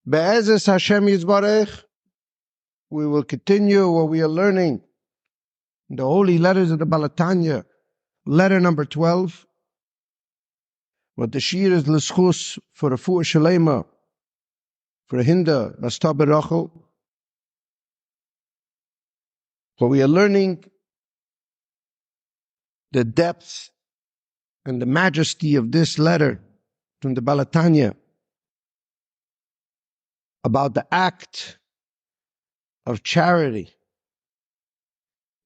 Be'ezus Hashem Yisbarech, we will continue what we are learning in the holy letters of the Balatanya, letter number 12. What the shir is l'schus for a fuhr shalema, for a hinda, basta berachel. What we are learning the depth and the majesty of this letter from the Balatanya about the act of charity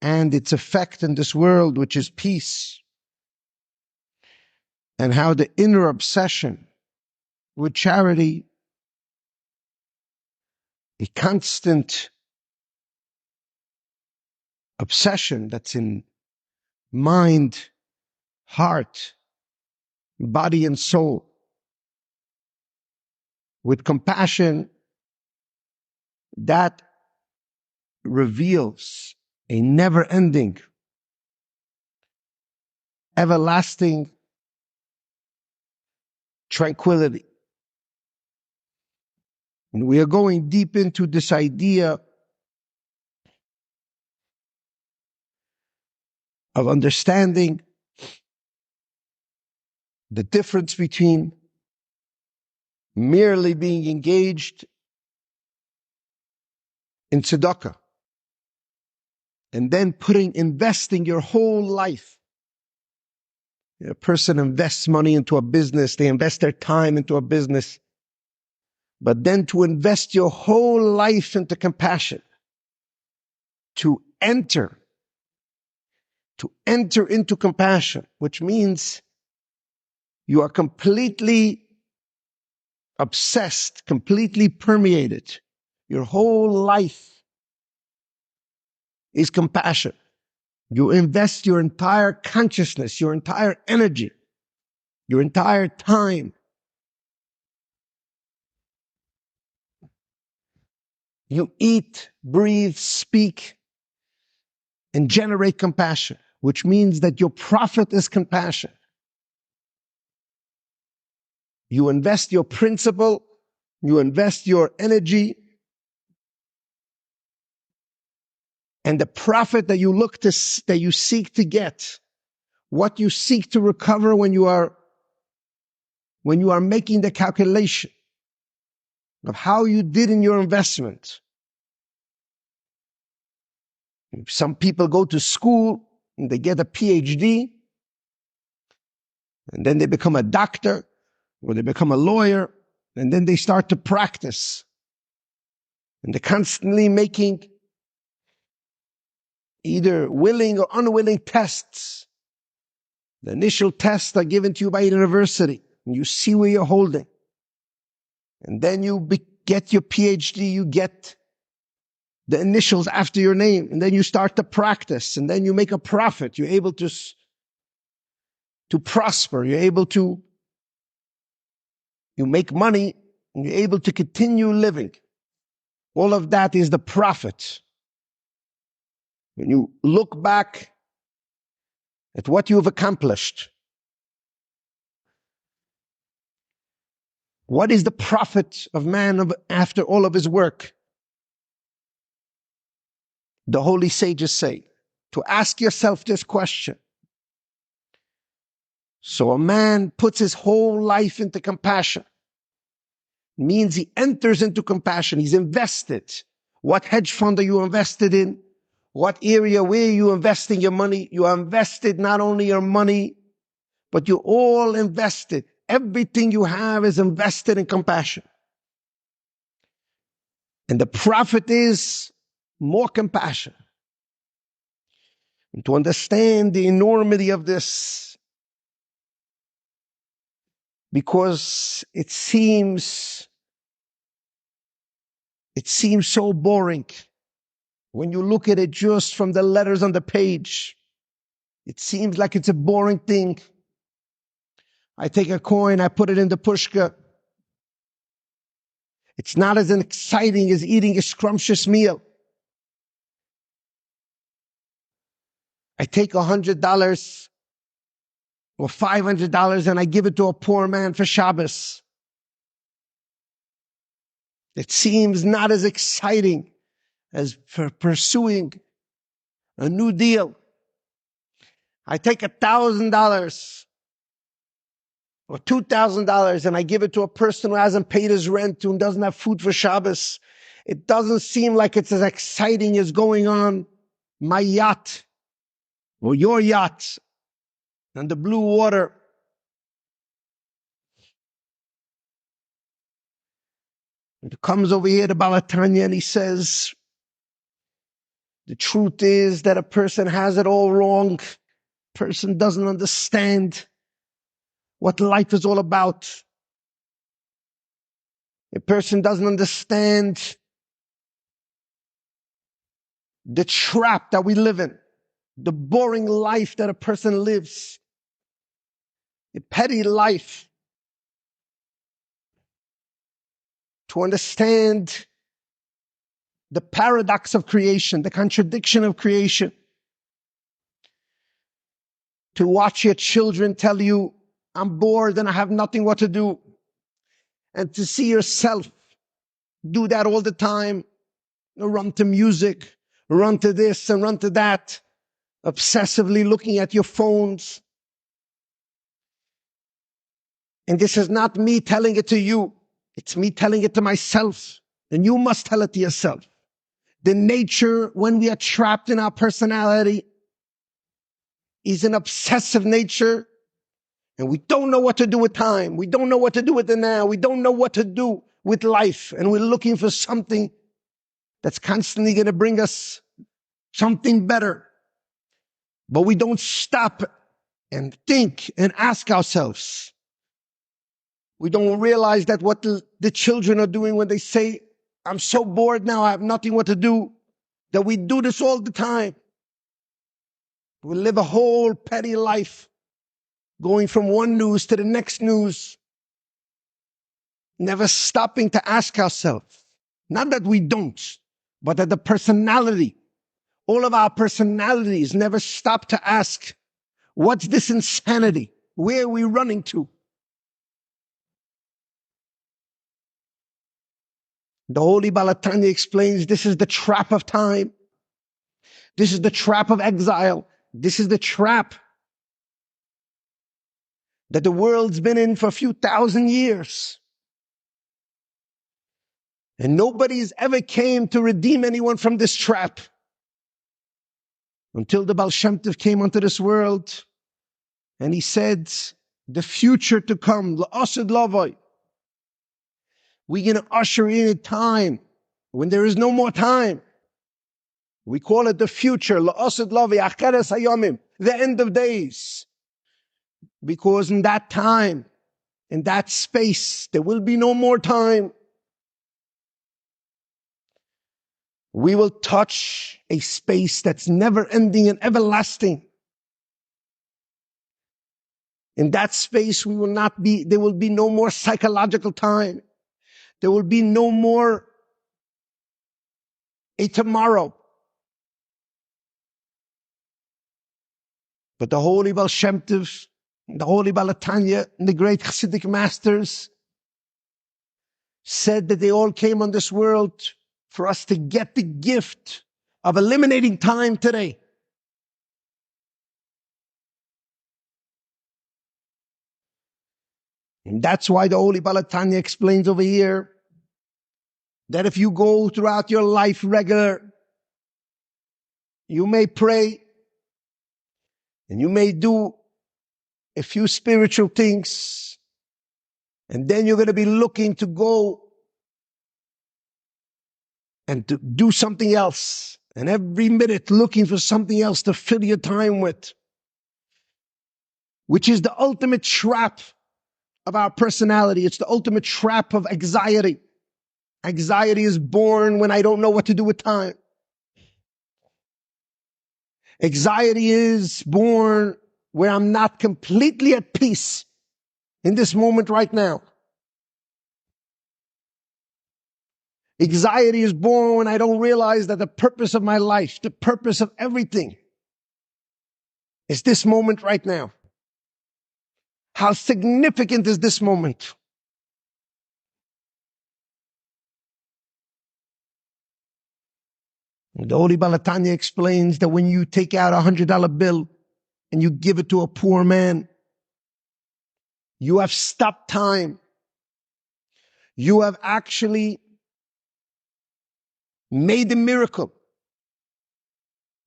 and its effect in this world, which is peace, and how the inner obsession with charity, a constant obsession that's in mind, heart, body, and soul, with compassion, that reveals a never-ending, everlasting tranquility. And we are going deep into this idea of understanding the difference between merely being engaged in tzedakah and then investing your whole life. A person invests money into a business, they invest their time into a business, but then to invest your whole life into compassion, to enter into compassion, which means you are completely obsessed, completely permeated. Your whole life is compassion. You invest your entire consciousness, your entire energy, your entire time. You eat, breathe, speak, and generate compassion, which means that your profit is compassion. You invest your principle, you invest your energy, and the profit that you seek to get, what you seek to recover when you are making the calculation of how you did in your investment. Some people go to school and they get a PhD, and then they become a doctor or they become a lawyer, and then they start to practice. And they're constantly making either willing or unwilling tests. The initial tests are given to you by a university, and you see where you're holding. And then you get your PhD, you get the initials after your name, and then you start to practice, and then you make a profit. You're able to prosper. You make money, and you're able to continue living. All of that is the profit. When you look back at what you've accomplished, what is the profit of man after all of his work? The holy sages say to ask yourself this question. So a man puts his whole life into compassion. It means he enters into compassion. He's invested. What hedge fund are you invested in? What area, where are you investing your money? You are invested not only your money, but you're all invested. Everything you have is invested in compassion. And the profit is more compassion. And to understand the enormity of this, because it seems so boring. When you look at it just from the letters on the page, it seems like it's a boring thing. I take a coin, I put it in the pushka. It's not as exciting as eating a scrumptious meal. I take $100 or $500 and I give it to a poor man for Shabbos. It seems not as exciting as pursuing a new deal. I take $1,000 or $2,000 and I give it to a person who hasn't paid his rent, who doesn't have food for Shabbos. It doesn't seem like it's as exciting as going on my yacht or your yacht on the blue water. It comes over here to Balatanya and he says, the truth is that a person has it all wrong. A person doesn't understand what life is all about. A person doesn't understand the trap that we live in, the boring life that a person lives, a petty life. To understand the paradox of creation, the contradiction of creation. To watch your children tell you, I'm bored and I have nothing what to do. And to see yourself do that all the time. Run to music, run to this and run to that. Obsessively looking at your phones. And this is not me telling it to you. It's me telling it to myself. And you must tell it to yourself. The nature, when we are trapped in our personality, is an obsessive nature. And we don't know what to do with time. We don't know what to do with the now. We don't know what to do with life. And we're looking for something that's constantly going to bring us something better. But we don't stop and think and ask ourselves. We don't realize that what the children are doing when they say, I'm so bored now, I have nothing what to do, that we do this all the time. We live a whole petty life, going from one news to the next news, never stopping to ask ourselves, not that we don't, but that the personality, all of our personalities never stop to ask, what's this insanity? Where are we running to? The Holy Balatanya explains this is the trap of time. This is the trap of exile. This is the trap that the world's been in for a few thousand years. And nobody's ever came to redeem anyone from this trap. Until the Baal Shem Tov came onto this world and he said, the future to come, L'Asid Lavoi. We're going to usher in a time when there is no more time. We call it the future, L'Asid Lavoi, Acheres Hayomim, the end of days. Because in that time, in that space, there will be no more time. We will touch a space that's never ending and everlasting. In that space, there will be no more psychological time. There will be no more a tomorrow. But the Holy Baal Shem Tov, the Holy Balatanya, and the great Chassidic masters said that they all came on this world for us to get the gift of eliminating time today. And that's why the Holy Balatanya explains over here that if you go throughout your life regular, you may pray and you may do a few spiritual things, and then you're going to be looking to go and to do something else, and every minute looking for something else to fill your time with, which is the ultimate trap of our personality. It's the ultimate trap of anxiety. Anxiety is born when I don't know what to do with time. Anxiety is born where I'm not completely at peace in this moment right now. Anxiety is born when I don't realize that the purpose of my life, the purpose of everything, is this moment right now. How significant is this moment? The Holy Balatanya explains that when you take out $100 bill and you give it to a poor man, you have stopped time. You have actually made a miracle.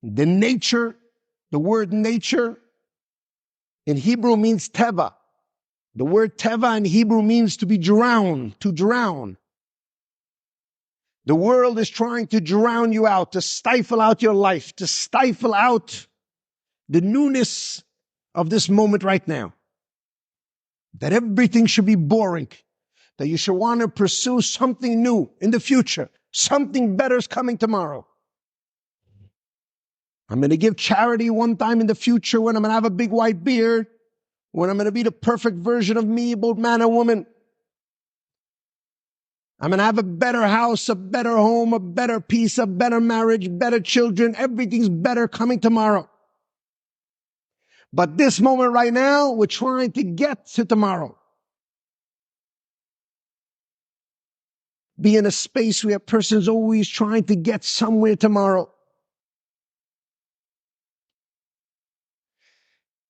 The word nature in Hebrew means teva. The word teva in Hebrew means to be drowned, to drown. The world is trying to drown you out, to stifle out your life, to stifle out the newness of this moment right now. That everything should be boring, that you should want to pursue something new in the future. Something better is coming tomorrow. I'm going to give charity one time in the future when I'm going to have a big white beard, when I'm going to be the perfect version of me, both man and woman. I'm going to have a better house, a better home, a better peace, a better marriage, better children. Everything's better coming tomorrow. But this moment right now, we're trying to get to tomorrow. Be in a space where a person's always trying to get somewhere tomorrow.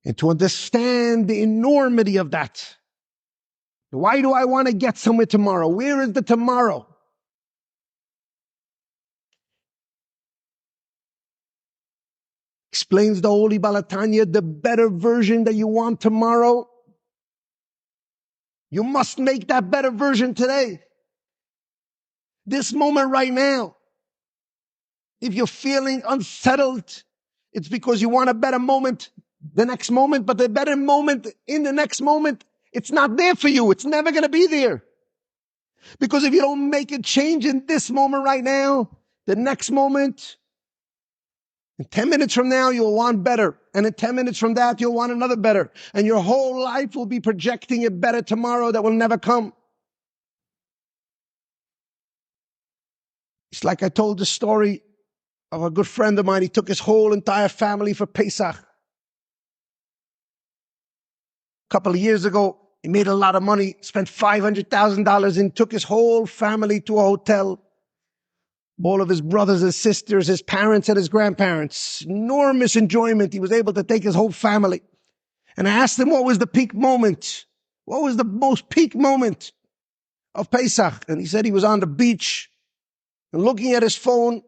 And to understand the enormity of that. Why do I want to get somewhere tomorrow? Where is the tomorrow? Explains the Holy Balatanya, the better version that you want tomorrow, you must make that better version today. This moment right now. If you're feeling unsettled, it's because you want a better moment the next moment, but the better moment in the next moment, it's not there for you. It's never going to be there. Because if you don't make a change in this moment right now, the next moment, in 10 minutes from now, you'll want better. And in 10 minutes from that, you'll want another better. And your whole life will be projecting a better tomorrow that will never come. It's like I told the story of a good friend of mine. He took his whole entire family for Pesach. A couple of years ago, he made a lot of money, spent $500,000 and took his whole family to a hotel. All of his brothers and sisters, his parents and his grandparents. Enormous enjoyment. He was able to take his whole family. And I asked him what was the peak moment. What was the most peak moment of Pesach? And he said he was on the beach and looking at his phone.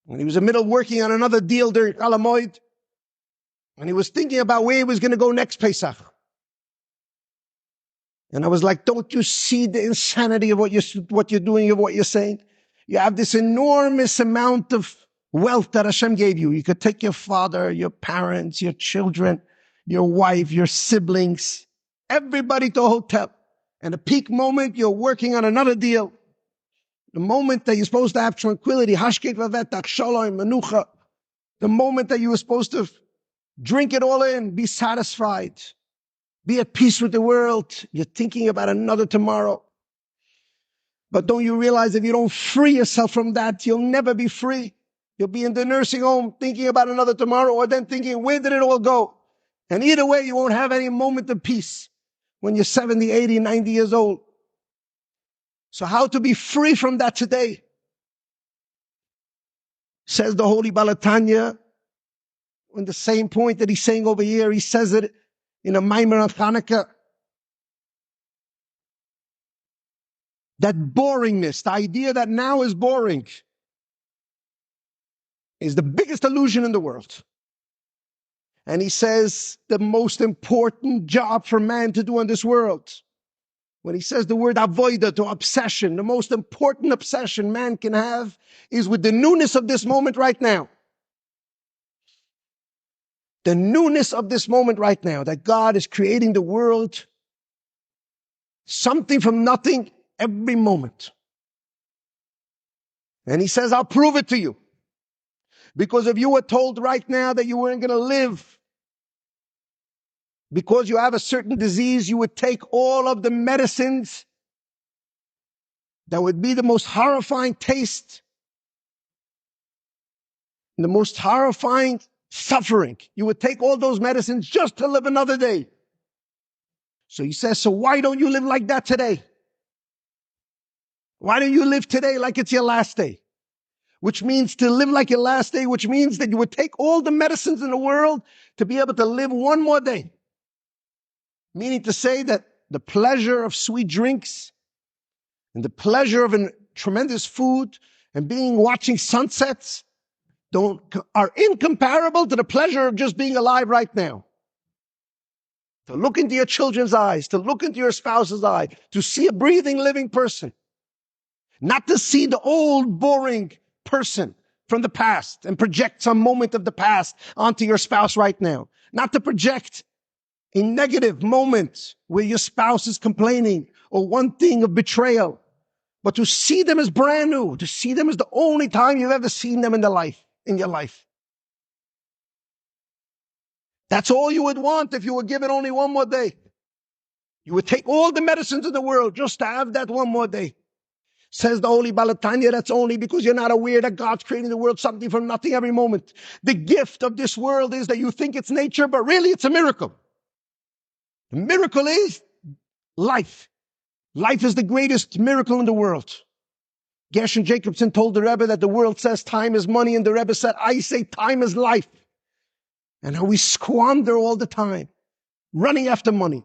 And he was in the middle working on another deal during Alamoid. And he was thinking about where he was going to go next Pesach. And I was like, don't you see the insanity of what you're doing, of what you're saying? You have this enormous amount of wealth that Hashem gave you. You could take your father, your parents, your children, your wife, your siblings, everybody to a hotel. And the peak moment, you're working on another deal. The moment that you're supposed to have tranquility, hashkek vavetach, shalom, menucha. The moment that you were supposed to drink it all in, be satisfied. Be at peace with the world. You're thinking about another tomorrow. But don't you realize if you don't free yourself from that, you'll never be free. You'll be in the nursing home thinking about another tomorrow, or then thinking, where did it all go? And either way, you won't have any moment of peace when you're 70, 80, 90 years old. So how to be free from that today? Says the Holy Balatanya, on the same point that he's saying over here, he says it in a Maimer on Hanukkah. That boringness, the idea that now is boring, is the biggest illusion in the world. And he says the most important job for man to do in this world, when he says the word avoida, to obsession, the most important obsession man can have is with the newness of this moment right now. The newness of this moment right now, that God is creating the world, something from nothing every moment. And he says, I'll prove it to you. Because if you were told right now that you weren't going to live because you have a certain disease, you would take all of the medicines that would be the most horrifying taste, the most horrifying suffering. You would take all those medicines just to live another day. So he says, so why don't you live like that today? Why don't you live today like it's your last day? which means to live like your last day, which means that you would take all the medicines in the world to be able to live one more day. Meaning to say that the pleasure of sweet drinks and the pleasure of tremendous food and watching sunsets are incomparable to the pleasure of just being alive right now. To look into your children's eyes, to look into your spouse's eye, to see a breathing, living person. Not to see the old, boring person from the past and project some moment of the past onto your spouse right now. Not to project a negative moment where your spouse is complaining or one thing of betrayal, but to see them as brand new, to see them as the only time you've ever seen them in your life. That's all you would want if you were given only one more day. You would take all the medicines in the world just to have that one more day. Says the Holy Balatanya, that's only because you're not aware that God's creating the world something from nothing every moment. The gift of this world is that you think it's nature, but really it's a miracle. The miracle is life. Life is the greatest miracle in the world. Gershon Jacobson told the Rebbe that the world says time is money, and the Rebbe said, I say time is life. And how we squander all the time, running after money.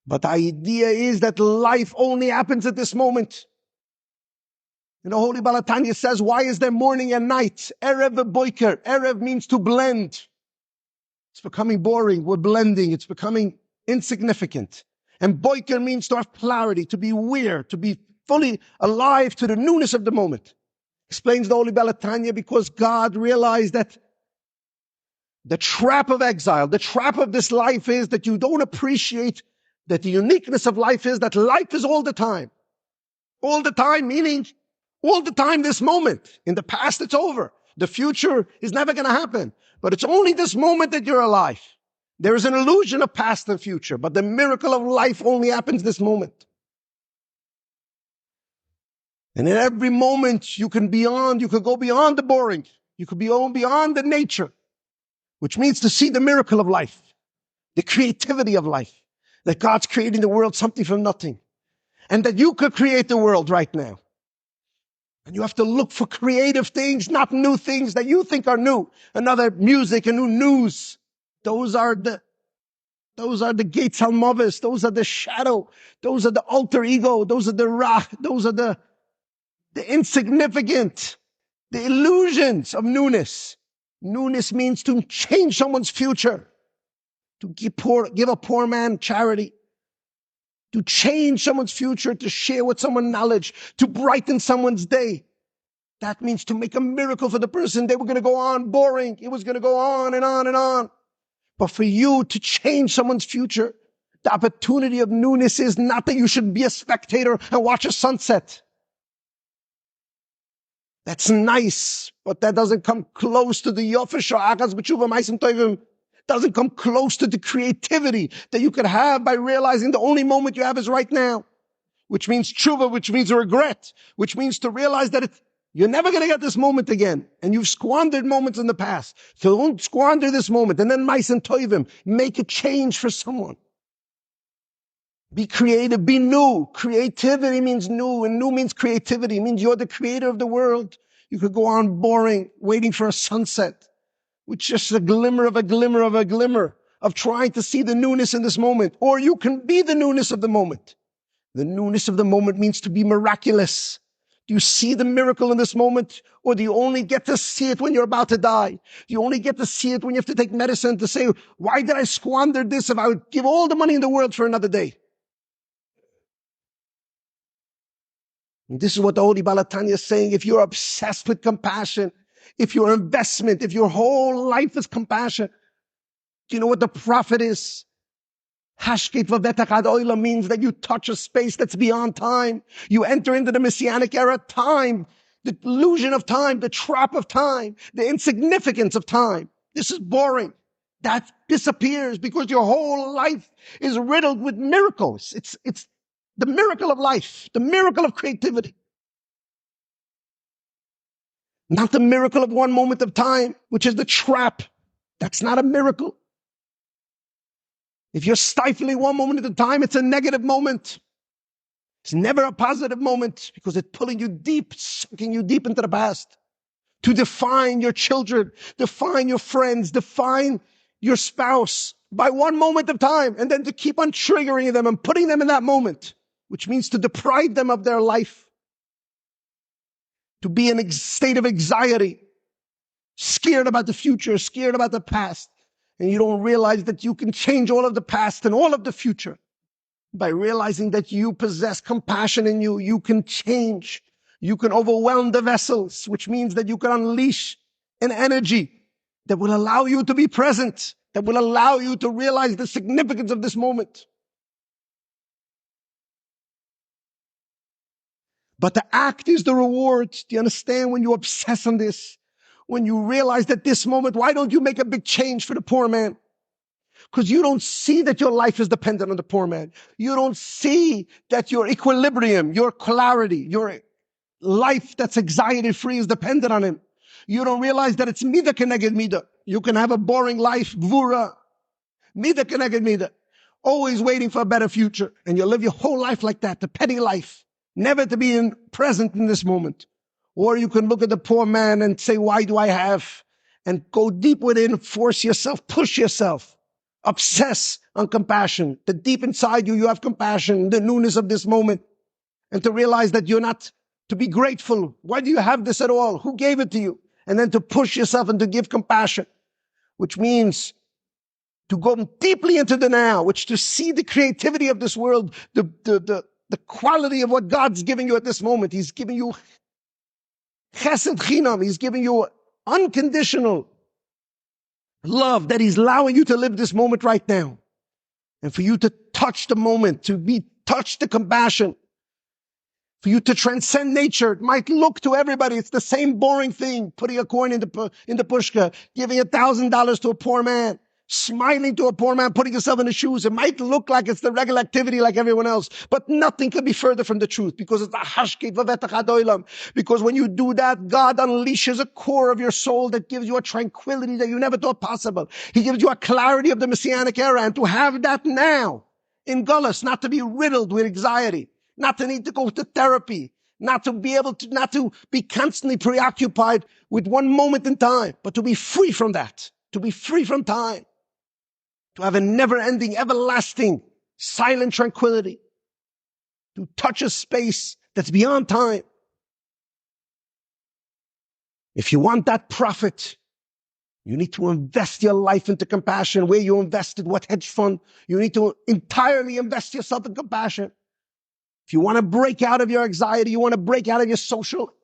But the idea is that life only happens at this moment. And the Holy Balatanya says, why is there morning and night? Erev boiker. Erev means to blend. It's becoming boring. We're blending. It's becoming insignificant. And boiker means to have clarity, to be aware, to be fully alive to the newness of the moment. Explains the Holy Balatanya, because God realized that the trap of exile, the trap of this life is that you don't appreciate that the uniqueness of life is that life is all the time. All the time, meaning all the time this moment. In the past, it's over. The future is never going to happen. But it's only this moment that you're alive. There is an illusion of past and future, but the miracle of life only happens this moment. And in every moment you could go beyond the boring. You could go beyond the nature, which means to see the miracle of life, the creativity of life, that God's creating the world something from nothing, and that you could create the world right now. And you have to look for creative things, not new things that you think are new. Another music, a new news. Those are the gates halmavis. Those are the shadow. Those are the alter ego. Those are the ra. Those are the insignificant, the illusions of newness. Newness means to change someone's future, to give a poor man charity, to change someone's future, to share with someone knowledge, to brighten someone's day. That means to make a miracle for the person. They were going to go on boring. It was going to go on and on and on. But for you to change someone's future, the opportunity of newness is not that you should be a spectator and watch a sunset. That's nice, but that doesn't come close to the yofish or achas b'tshuva ma'asim tovim. Doesn't come close to the creativity that you could have by realizing the only moment you have is right now, which means tshuva, which means regret, which means to realize that you're never going to get this moment again, and you've squandered moments in the past. So don't squander this moment, and then ma'asim tovim, make a change for someone. Be creative, be new. Creativity means new, and new means creativity. It means you're the creator of the world. You could go on boring, waiting for a sunset, with just a glimmer of a glimmer of a glimmer of trying to see the newness in this moment. Or you can be the newness of the moment. The newness of the moment means to be miraculous. Do you see the miracle in this moment? Or do you only get to see it when you're about to die? Do you only get to see it when you have to take medicine to say, why did I squander this if I would give all the money in the world for another day? And this is what the Holy Balatanya is saying. If you're obsessed with compassion, if your investment, if your whole life is compassion, do you know what the prophet is? Hashket v'vetach ad oila means that you touch a space that's beyond time. You enter into the Messianic era, time, the illusion of time, the trap of time, the insignificance of time. This is boring. That disappears because your whole life is riddled with miracles. It's the miracle of life, the miracle of creativity. Not the miracle of one moment of time, which is the trap. That's not a miracle. If you're stifling one moment at a time, it's a negative moment. It's never a positive moment because it's pulling you deep, sucking you deep into the past. To define your children, define your friends, define your spouse by one moment of time, and then to keep on triggering them and putting them in that moment, which means to deprive them of their life, to be in a state of anxiety, scared about the future, scared about the past, and you don't realize that you can change all of the past and all of the future by realizing that you possess compassion in you. You can change. You can overwhelm the vessels, which means that you can unleash an energy that will allow you to be present, that will allow you to realize the significance of this moment. But the act is the reward. Do you understand? When you obsess on this, when you realize that this moment, why don't you make a big change for the poor man? Because you don't see that your life is dependent on the poor man. You don't see that your equilibrium, your clarity, your life that's anxiety-free is dependent on him. You don't realize that it's mida keneged mida. You can have a boring life, gvura, mida keneged mida, always waiting for a better future. And you live your whole life like that, the petty life, never to be present in this moment. Or you can look at the poor man and say, why do I have? And go deep within, force yourself, push yourself, obsess on compassion. The deep inside you, you have compassion, the newness of this moment. And to realize that you're not to be grateful. Why do you have this at all? Who gave it to you? And then to push yourself and to give compassion, which means to go deeply into the now, which to see the creativity of this world, the quality of what God's giving you at this moment. He's giving you chesed chinam. He's giving you unconditional love that He's allowing you to live this moment right now. And for you to touch the moment, touch the compassion, for you to transcend nature. It might look to everybody, it's the same boring thing, putting a coin in the pushka, giving $1,000 to a poor man, smiling to a poor man, putting yourself in his shoes. It might look like it's the regular activity like everyone else, but nothing could be further from the truth, because it's a hashkit v'vetach hadolam. Because when you do that, God unleashes a core of your soul that gives you a tranquility that you never thought possible. He gives you a clarity of the Messianic era, and to have that now in Gullus, not to be riddled with anxiety, not to need to go to therapy, not to be constantly preoccupied with one moment in time, but to be free from that, to be free from time, to have a never-ending, everlasting, silent tranquility, to touch a space that's beyond time. If you want that profit, you need to invest your life into compassion. Where you invested, what hedge fund? You need to entirely invest yourself in compassion. If you want to break out of your anxiety, you want to break out of your social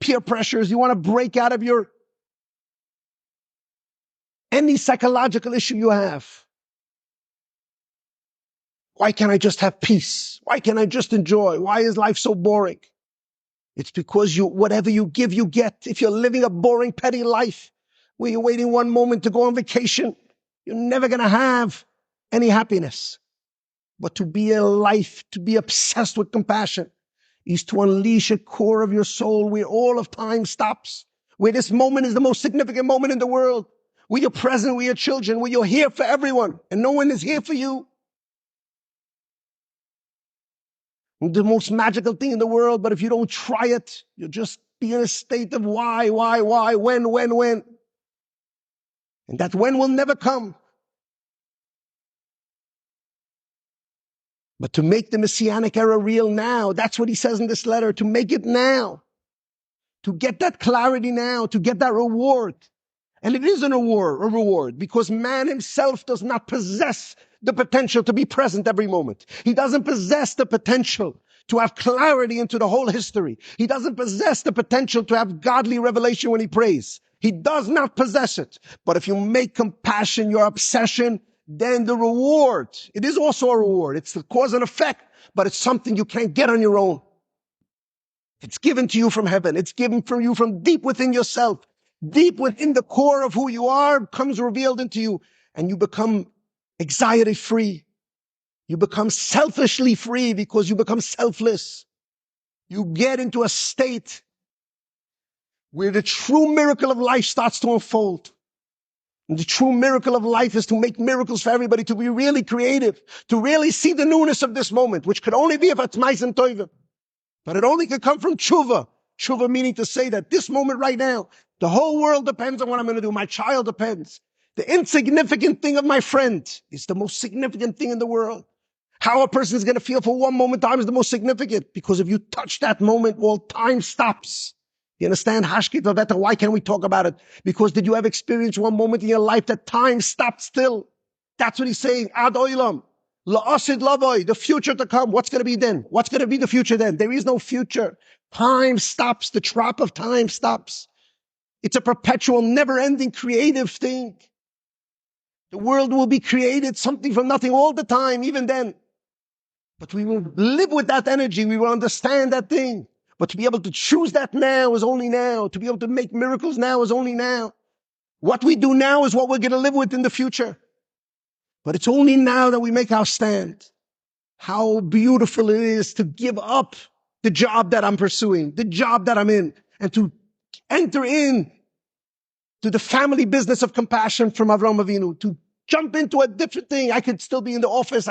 peer pressures, you want to break out of any psychological issue you have. Why can't I just have peace? Why can't I just enjoy? Why is life so boring? It's because whatever you give, you get. If you're living a boring, petty life, where you're waiting one moment to go on vacation, you're never going to have any happiness. But to be a life, to be obsessed with compassion, is to unleash a core of your soul where all of time stops, where this moment is the most significant moment in the world, where you're present with your children, where you're here for everyone, and no one is here for you. The most magical thing in the world, but if you don't try it, you'll just be in a state of why, when. And that when will never come. But to make the Messianic era real now, that's what he says in this letter, to make it now, to get that clarity now, to get that reward. And it is a reward, because man himself does not possess the potential to be present every moment. He doesn't possess the potential to have clarity into the whole history. He doesn't possess the potential to have godly revelation when he prays. He does not possess it. But if you make compassion your obsession, then the reward, it is also a reward. It's the cause and effect, but it's something you can't get on your own. It's given to you from heaven. It's given from you from deep within yourself. Deep within the core of who you are comes revealed into you, and you become anxiety-free. You become selfishly free because you become selfless. You get into a state where the true miracle of life starts to unfold. And the true miracle of life is to make miracles for everybody, to be really creative, to really see the newness of this moment, which could only be if it's mais and toivim. But it only could come from tshuva. Tshuva meaning to say that this moment right now, the whole world depends on what I'm going to do. My child depends. The insignificant thing of my friend is the most significant thing in the world. How a person is going to feel for one moment in time is the most significant. Because if you touch that moment, well, time stops. You understand? Hashkit vaveta, why can't we talk about it? Because did you ever experience one moment in your life that time stopped still? That's what he's saying. Ad oilam. La'asid lavoy, the future to come. What's going to be then? What's going to be the future then? There is no future. Time stops. The trap of time stops. It's a perpetual, never-ending creative thing. The world will be created, something from nothing all the time, even then. But we will live with that energy. We will understand that thing. But to be able to choose that now is only now. To be able to make miracles now is only now. What we do now is what we're going to live with in the future. But it's only now that we make our stand. How beautiful it is to give up the job that I'm pursuing, the job that I'm in, and to enter in to the family business of compassion from Avraham Avinu, to jump into a different thing. I could still be in the office,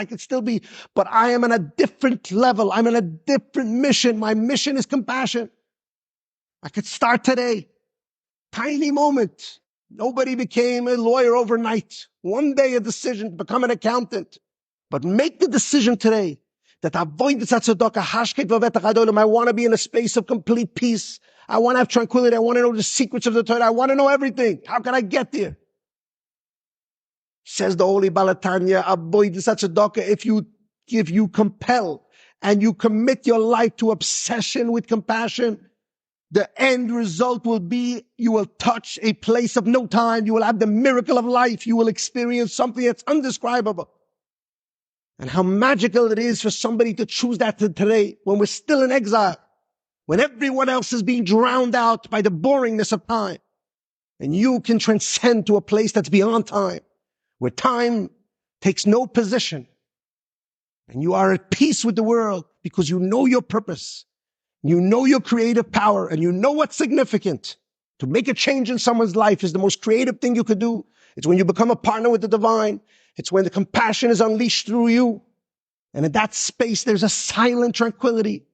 but I am on a different level. I'm on a different mission. My mission is compassion. I could start today. Tiny moment. Nobody became a lawyer overnight. One day a decision to become an accountant. But make the decision today that I want to be in a space of complete peace. I want to have tranquility. I want to know the secrets of the Torah. I want to know everything. How can I get there? Says the Holy Balatanya, if you compel and you commit your life to obsession with compassion, the end result will be you will touch a place of no time. You will have the miracle of life. You will experience something that's undescribable. And how magical it is for somebody to choose that today when we're still in exile, when everyone else is being drowned out by the boringness of time. And you can transcend to a place that's beyond time, where time takes no position. And you are at peace with the world because you know your purpose. You know your creative power, and you know what's significant. To make a change in someone's life is the most creative thing you could do. It's when you become a partner with the divine. It's when the compassion is unleashed through you. And in that space, there's a silent tranquility.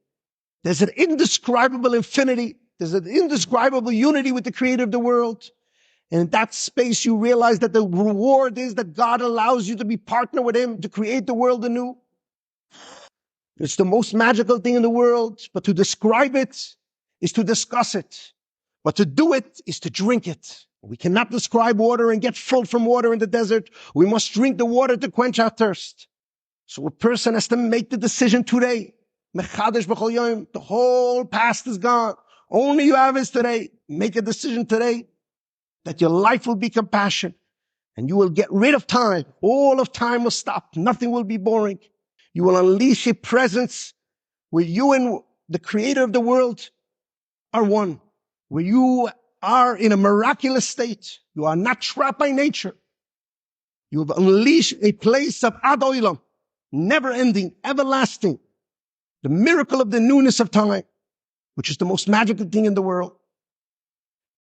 There's an indescribable infinity. There's an indescribable unity with the creator of the world. And in that space, you realize that the reward is that God allows you to be partner with him to create the world anew. It's the most magical thing in the world, but to describe it is to discuss it. But to do it is to drink it. We cannot describe water and get full from water in the desert. We must drink the water to quench our thirst. So a person has to make the decision today. The whole past is gone. Only you have is today. Make a decision today that your life will be compassion and you will get rid of time. All of time will stop. Nothing will be boring. You will unleash a presence where you and the creator of the world are one, where you are in a miraculous state. You are not trapped by nature. You have unleashed a place of ad oilam, never ending, everlasting. The miracle of the newness of time, which is the most magical thing in the world.